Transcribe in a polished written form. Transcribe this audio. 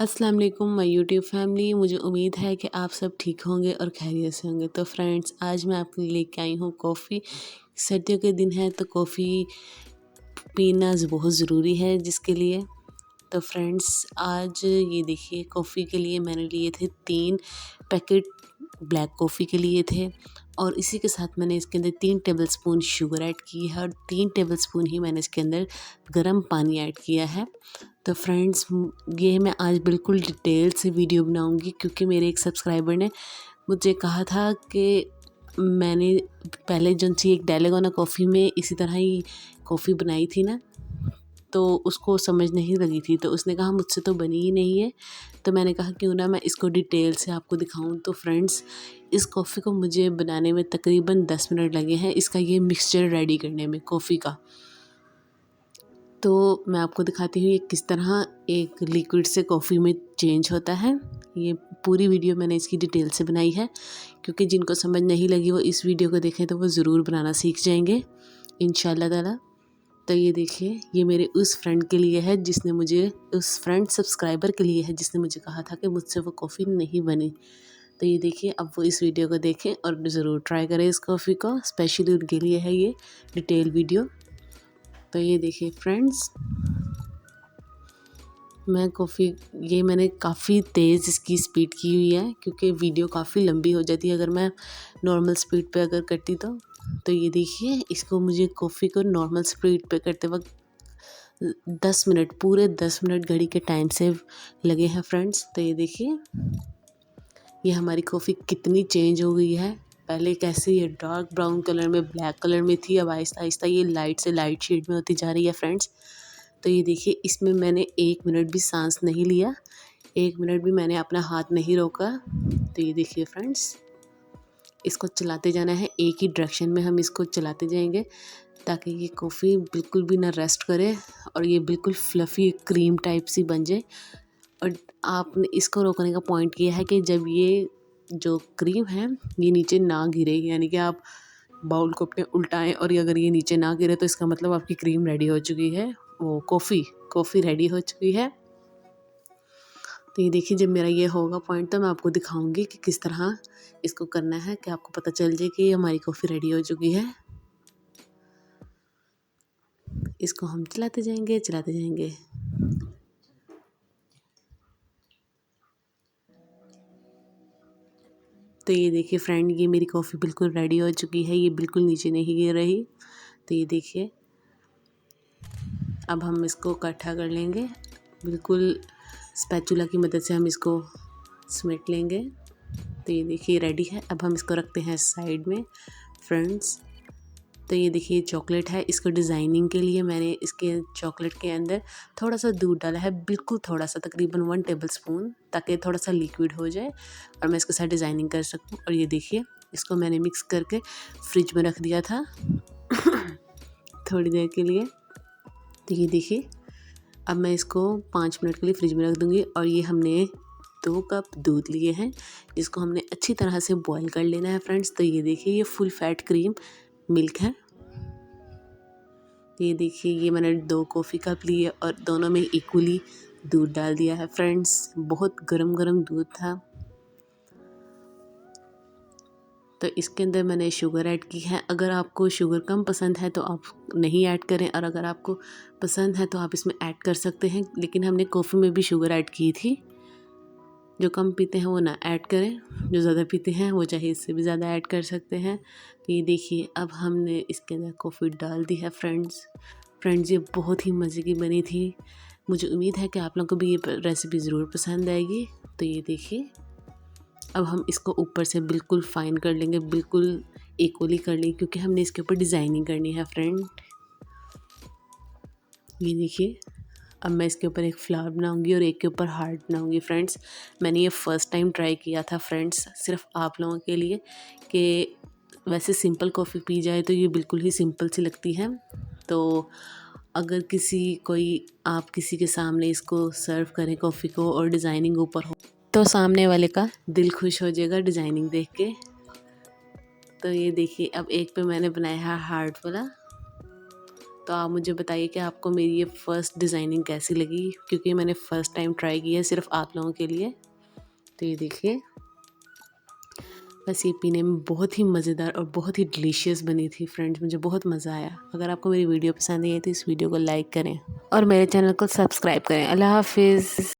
अस्सलाम वालेकुम my YouTube family. मुझे उम्मीद है कि आप सब ठीक होंगे और खैरियत से होंगे। तो फ्रेंड्स, आज मैं आपके लिए लेके आई हूँ कॉफ़ी। सर्दियों के दिन है तो कॉफ़ी पीना बहुत ज़रूरी है जिसके लिए। तो फ्रेंड्स, आज ये देखिए, कॉफ़ी के लिए मैंने लिए थे 3 पैकेट ब्लैक कॉफ़ी के लिए थे, और इसी के साथ मैंने इसके अंदर 3 टेबलस्पून शुगर ऐड की है और 3 टेबलस्पून ही मैंने इसके अंदर गर्म पानी ऐड किया है। तो फ्रेंड्स, ये मैं आज बिल्कुल डिटेल से वीडियो बनाऊंगी, क्योंकि मेरे एक सब्सक्राइबर ने मुझे कहा था कि मैंने पहले जो सी एक डेलेगोना कॉफ़ी में इसी तरह ही कॉफ़ी बनाई थी ना, तो उसको समझ नहीं लगी थी, तो उसने कहा मुझसे तो बनी ही नहीं है। तो मैंने कहा क्यों ना मैं इसको डिटेल से आपको दिखाऊं। तो फ्रेंड्स, इस कॉफ़ी को मुझे बनाने में तकरीबन 10 मिनट लगे हैं, इसका ये मिक्सचर रेडी करने में कॉफ़ी का। तो मैं आपको दिखाती हूँ ये किस तरह एक लिक्विड से कॉफ़ी में चेंज होता है। ये पूरी वीडियो मैंने इसकी डिटेल से बनाई है, क्योंकि जिनको समझ नहीं लगी वो इस वीडियो को देखें तो वो ज़रूर बनाना सीख जाएंगे इंशाल्लाह ताला। तो ये देखिए, ये मेरे उस फ्रेंड के लिए है जिसने मुझे, उस फ्रेंड सब्सक्राइबर के लिए है जिसने मुझे कहा था कि मुझसे वो कॉफ़ी नहीं बनी। तो ये देखिए, अब वो इस वीडियो को देखें और ज़रूर ट्राई करें इस कॉफ़ी को, स्पेशली उनके लिए है ये डिटेल वीडियो। तो ये देखिए फ्रेंड्स, मैं कॉफ़ी, ये मैंने काफ़ी तेज़ इसकी स्पीड की हुई है, क्योंकि वीडियो काफ़ी लंबी हो जाती है अगर मैं नॉर्मल स्पीड पे अगर करती तो ये देखिए, इसको मुझे कॉफ़ी को नॉर्मल स्पीड पे करते वक्त 10 मिनट, पूरे 10 मिनट घड़ी के टाइम से लगे हैं फ्रेंड्स। तो ये देखिए, ये हमारी कॉफ़ी कितनी चेंज हो गई है। पहले कैसे ये डार्क ब्राउन कलर में, ब्लैक कलर में थी, अब आहिस्ता आहिस्ता ये लाइट से लाइट शेड में होती जा रही है फ्रेंड्स। तो ये देखिए, इसमें मैंने 1 मिनट भी सांस नहीं लिया, 1 मिनट भी मैंने अपना हाथ नहीं रोका। तो ये देखिए फ्रेंड्स, इसको चलाते जाना है, एक ही डायरेक्शन में हम इसको चलाते जाएंगे, ताकि ये कॉफ़ी बिल्कुल भी ना रेस्ट करे और ये बिल्कुल फ्लफ़ी क्रीम टाइप सी बन जाए। और आपने इसको रोकने का पॉइंट ये है कि जब ये जो क्रीम है ये नीचे ना गिरे, यानी कि आप बाउल को अपने उल्टाएं और ये अगर ये नीचे ना गिरे तो इसका मतलब आपकी क्रीम रेडी हो चुकी है, वो कॉफ़ी रेडी हो चुकी है। तो ये देखिए, जब मेरा ये होगा पॉइंट तो मैं आपको दिखाऊंगी कि किस तरह इसको करना है, कि आपको पता चल जाए कि ये हमारी कॉफ़ी रेडी हो चुकी है। इसको हम चलाते जाएंगे चलाते जाएंगे। तो ये देखिए फ्रेंड, ये मेरी कॉफ़ी बिल्कुल रेडी हो चुकी है, ये बिल्कुल नीचे नहीं गिर रही। तो ये देखिए, अब हम इसको इकट्ठा कर लेंगे, बिल्कुल स्पैचुला की मदद से हम इसको समेट लेंगे। तो ये देखिए रेडी है। अब हम इसको रखते हैं साइड में फ्रेंड्स। तो ये देखिए चॉकलेट है, इसको डिज़ाइनिंग के लिए मैंने इसके चॉकलेट के अंदर थोड़ा सा दूध डाला है, बिल्कुल थोड़ा सा, तकरीबन 1 टेबलस्पून, ताकि थोड़ा सा लिक्विड हो जाए और मैं इसके साथ डिज़ाइनिंग कर सकूँ। और ये देखिए, इसको मैंने मिक्स करके फ्रिज में रख दिया था थोड़ी देर के लिए। तो ये देखिए, अब मैं इसको 5 मिनट के लिए फ्रिज में रख दूँगी। और ये हमने 2 कप दूध लिए हैं, जिसको हमने अच्छी तरह से बॉईल कर लेना है फ्रेंड्स। तो ये देखिए, ये फुल फैट क्रीम मिल्क है। ये देखिए, ये मैंने 2 कॉफ़ी कप लिए और दोनों में इक्वली दूध डाल दिया है फ्रेंड्स। बहुत गरम गरम दूध था। तो इसके अंदर मैंने शुगर ऐड की है। अगर आपको शुगर कम पसंद है तो आप नहीं ऐड करें, और अगर आपको पसंद है तो आप इसमें ऐड कर सकते हैं, लेकिन हमने कॉफ़ी में भी शुगर ऐड की थी। जो कम पीते हैं वो ना ऐड करें, जो ज़्यादा पीते हैं वो चाहे इससे भी ज़्यादा ऐड कर सकते हैं। तो ये देखिए, अब हमने इसके अंदर कॉफ़ी डाल दी है फ्रेंड्स, ये बहुत ही मज़े की बनी थी। मुझे उम्मीद है कि आप लोगों को भी ये रेसिपी ज़रूर पसंद आएगी। तो ये देखिए, अब हम इसको ऊपर से बिल्कुल फाइन कर लेंगे, बिल्कुल इक्वली कर लेंगे, क्योंकि हमने इसके ऊपर डिज़ाइनिंग करनी है फ्रेंड। ये देखिए, अब मैं इसके ऊपर एक फ्लावर बनाऊंगी और एक के ऊपर हार्ट बनाऊंगी फ्रेंड्स। मैंने ये फ़र्स्ट टाइम ट्राई किया था फ्रेंड्स, सिर्फ आप लोगों के लिए, कि वैसे सिंपल कॉफ़ी पी जाए तो ये बिल्कुल ही सिंपल सी लगती है। तो अगर आप किसी के सामने इसको सर्व करें कॉफ़ी को और डिज़ाइनिंग ऊपर हो, तो सामने वाले का दिल खुश हो जाएगा डिज़ाइनिंग देख के। तो ये देखिए, अब एक पे मैंने बनाया है हार्ट वाला। तो आप मुझे बताइए कि आपको मेरी ये फ़र्स्ट डिज़ाइनिंग कैसी लगी, क्योंकि मैंने फ़र्स्ट टाइम ट्राई की है सिर्फ आप लोगों के लिए। तो ये देखिए, बस ये पीने में बहुत ही मज़ेदार और बहुत ही डिलीशियस बनी थी फ्रेंड्स, मुझे बहुत मज़ा आया। अगर आपको मेरी वीडियो पसंद आई है तो इस वीडियो को लाइक करें और मेरे चैनल को सब्सक्राइब करें। अल्लाह हाफ़िज़।